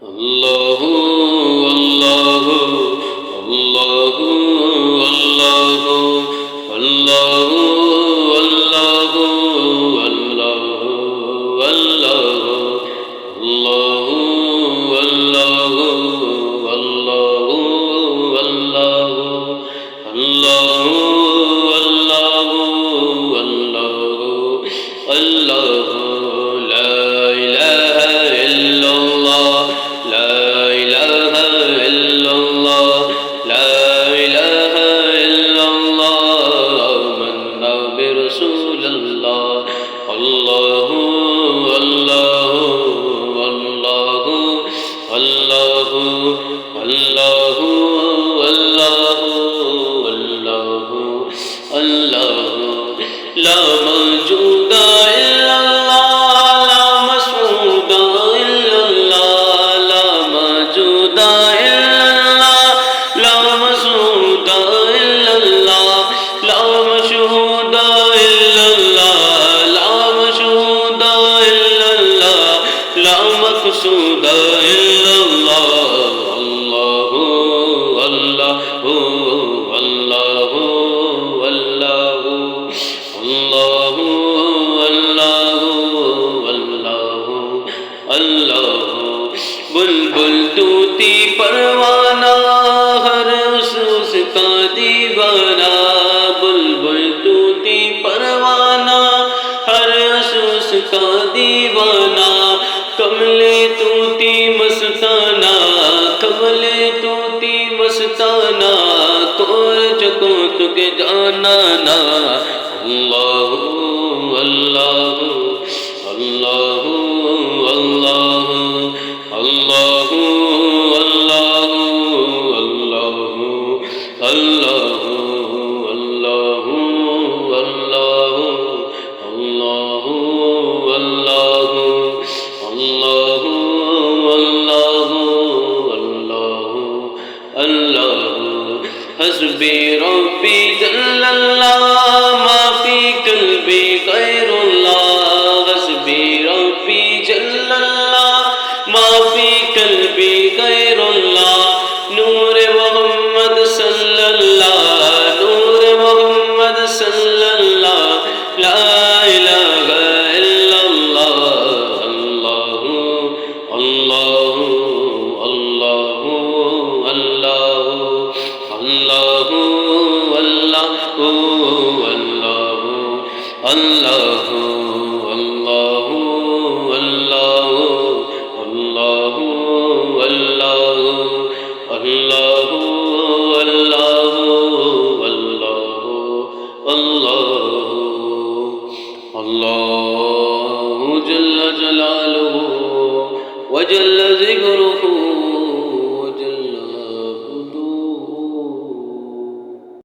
আল্লাহু আল্লাহু আল্লাহু আল্লাহু আল্লাহু আল্লাহু আল্লাহু আল্লাহু আল্লাহু আল্লাহু আল্লাহু আল্লাহু আল্লাহু আল্লাহু আল্লাহু লা ইলাহা ইল্লাল্লাহ লা ইলাহা ইল্লাল্লাহ লা ইলাহা ইল্লাল্লাহ আমান্না বিরাসূলিল্লাহ আল্লাহু আল্লাহু আল্লাহু আল্লাহু আল্লাহু আল্লাহু আল্লাহু আল্লাহু লা মাওজুদা ইল্লাল্লাহ লা মাসউদা ইল্লাল্লাহ লা মাওজুদা ইল্লাল্লাহ লা মাসউদা ইল্লাল্লাহ লা মাশহুদা ইল্লাল্লাহ লা মাশহুদা ইল্লাল্লাহ লা মাকসুদা ইল্লাল্লাহ আল্লাহু আল্লাহু আল্লাহু আল্লাহু আল্লাহু আল্লাহু আল্লাহু আল্লাহু বুলবুল तूती परवाना हर उसका दीवाना बुलबुल तूती परवाना हर उसका दीवाना कमले तूती मस्ताना कमले तूती मस्ताना कोर चको तुके जाना ना अल्लाहु अल्लाहु अल्लाहु अल्लाहु अल्लाहु अल्लाहु अल्लाहु अल्लाहु अल्लाहु अल्लाहु अल्लाहु अल्लाहु अल्लाहु अल्लाहु अल्लाहु अल्लाहु हस्बी रब्बी जल्लल्लाह मा फी कल्बी गैरुल्लाह हस्बी रब्बी जल्लल्लाह मा फी कल्बी गैरुल्लाह नूर मोहम्मद सल्लल्लाह नूर मोहम्मद सल्लल्लाह ला इलाहा इल्लल्लाह अल्लाहु अल्लाहु अल्लाहु अल्लाहु अल्लाहु अल्लाहु अल्लाहु अल्लाहु अल्लाहु अल्लाहु अल्लाहु अल्लाहु अल्लाहु अल्लाहु अल्लाहु अल्लाहु जल्ल जलालुहु व जल्ल ज़िक्रुहु